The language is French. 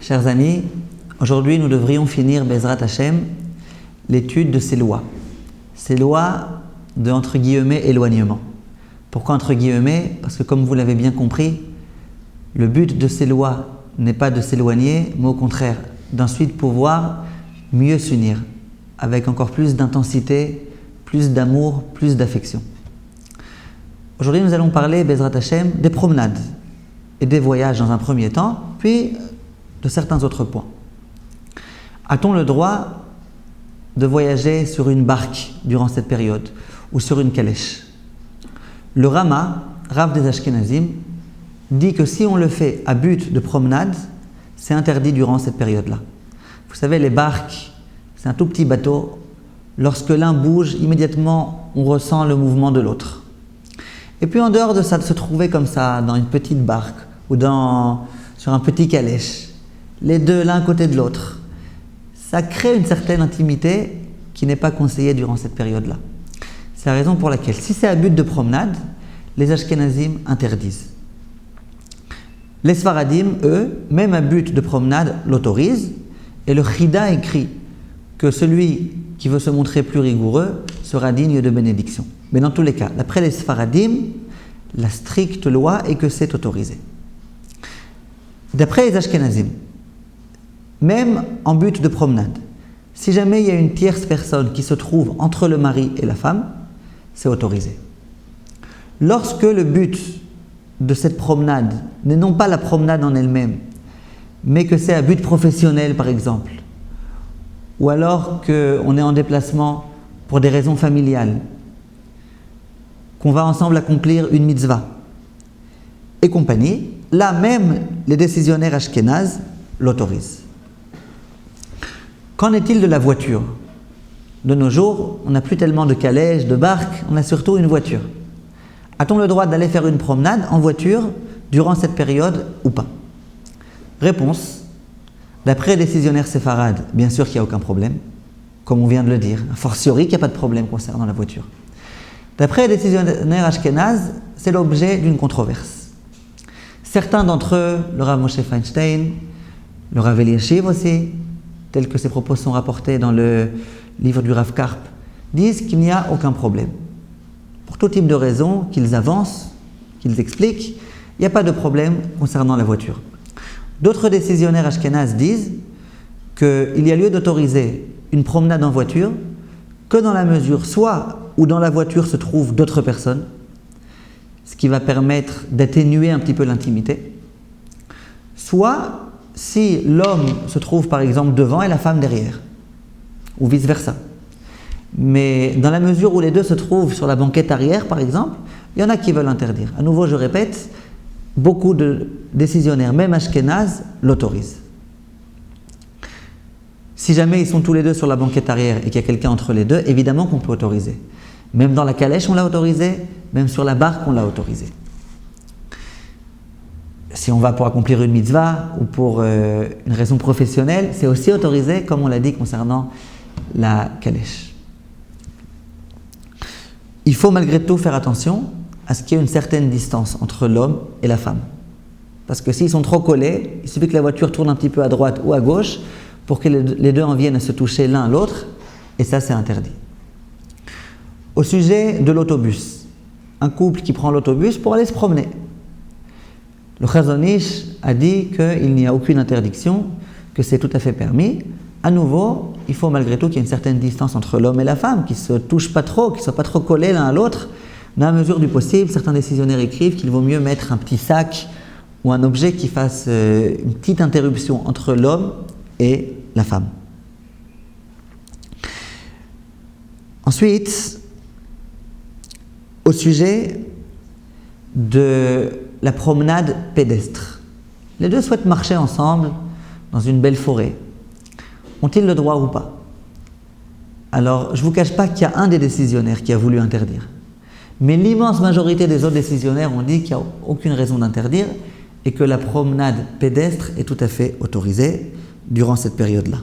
Chers amis, aujourd'hui nous devrions finir, Bezrat Hashem, l'étude de ces lois. Ces lois de, entre guillemets, éloignement. Pourquoi entre guillemets? Parce que comme vous l'avez bien compris, le but de ces lois n'est pas de s'éloigner, mais au contraire, d'ensuite pouvoir mieux s'unir, avec encore plus d'intensité, plus d'amour, plus d'affection. Aujourd'hui nous allons parler, Bezrat Hashem, des promenades et des voyages dans un premier temps, puis de certains autres points. A-t-on le droit de voyager sur une barque durant cette période ou sur une calèche? Le Rama, Rav des Ashkenazim, dit que si on le fait à but de promenade, c'est interdit durant cette période-là. Vous savez, les barques, c'est un tout petit bateau. Lorsque l'un bouge, immédiatement, on ressent le mouvement de l'autre. Et puis en dehors de ça, de se trouver comme ça, dans une petite barque ou sur un petit calèche, les deux l'un à côté de l'autre, ça crée une certaine intimité qui n'est pas conseillée durant cette période-là. C'est la raison pour laquelle, si c'est à but de promenade, les Ashkenazim interdisent. Les Sfaradim, eux, même à but de promenade, l'autorisent, et le Chida écrit que celui qui veut se montrer plus rigoureux sera digne de bénédiction. Mais dans tous les cas, d'après les Sfaradim, la stricte loi est que c'est autorisé. D'après les Ashkenazim, même en but de promenade, si jamais il y a une tierce personne qui se trouve entre le mari et la femme, c'est autorisé. Lorsque le but de cette promenade n'est non pas la promenade en elle-même, mais que c'est à but professionnel par exemple, ou alors qu'on est en déplacement pour des raisons familiales, qu'on va ensemble accomplir une mitzvah et compagnie, là même les décisionnaires ashkénazes l'autorisent. Qu'en est-il de la voiture? De nos jours, on n'a plus tellement de calèches, de barques, on a surtout une voiture. A-t-on le droit d'aller faire une promenade en voiture durant cette période ou pas? Réponse: d'après les décisionnaires séfarades, bien sûr qu'il n'y a aucun problème, comme on vient de le dire, a fortiori qu'il n'y a pas de problème concernant la voiture. D'après les décisionnaires ashkénazes, c'est l'objet d'une controverse. Certains d'entre eux, le Rav Moshe Feinstein, le Rav Eliashiv aussi, tels que ces propos sont rapportés dans le livre du Rav Karp, disent qu'il n'y a aucun problème. Pour tout type de raisons qu'ils avancent, qu'ils expliquent, il n'y a pas de problème concernant la voiture. D'autres décisionnaires ashkénazes disent qu'il y a lieu d'autoriser une promenade en voiture que dans la mesure soit où dans la voiture se trouvent d'autres personnes, ce qui va permettre d'atténuer un petit peu l'intimité, soit si l'homme se trouve par exemple devant et la femme derrière, ou vice-versa. Mais dans la mesure où les deux se trouvent sur la banquette arrière par exemple, il y en a qui veulent interdire. À nouveau, je répète, beaucoup de décisionnaires, même ashkénazes, l'autorisent. Si jamais ils sont tous les deux sur la banquette arrière et qu'il y a quelqu'un entre les deux, évidemment qu'on peut autoriser. Même dans la calèche, on l'a autorisé, même sur la barque, on l'a autorisé. Si on va pour accomplir une mitzvah ou pour une raison professionnelle, c'est aussi autorisé, comme on l'a dit concernant la calèche. Il faut malgré tout faire attention à ce qu'il y ait une certaine distance entre l'homme et la femme. Parce que s'ils sont trop collés, il suffit que la voiture tourne un petit peu à droite ou à gauche pour que les deux en viennent à se toucher l'un à l'autre, et ça c'est interdit. Au sujet de l'autobus, un couple qui prend l'autobus pour aller se promener. Le Chazon Ish a dit qu'il n'y a aucune interdiction, que c'est tout à fait permis. À nouveau, il faut malgré tout qu'il y ait une certaine distance entre l'homme et la femme, qu'ils ne se touchent pas trop, qu'ils ne soient pas trop collés l'un à l'autre. Dans la mesure du possible, certains décisionnaires écrivent qu'il vaut mieux mettre un petit sac ou un objet qui fasse une petite interruption entre l'homme et la femme. Ensuite, au sujet de la promenade pédestre. Les deux souhaitent marcher ensemble dans une belle forêt. Ont-ils le droit ou pas? Alors, je ne vous cache pas qu'il y a un des décisionnaires qui a voulu interdire. Mais l'immense majorité des autres décisionnaires ont dit qu'il n'y a aucune raison d'interdire et que la promenade pédestre est tout à fait autorisée durant cette période-là.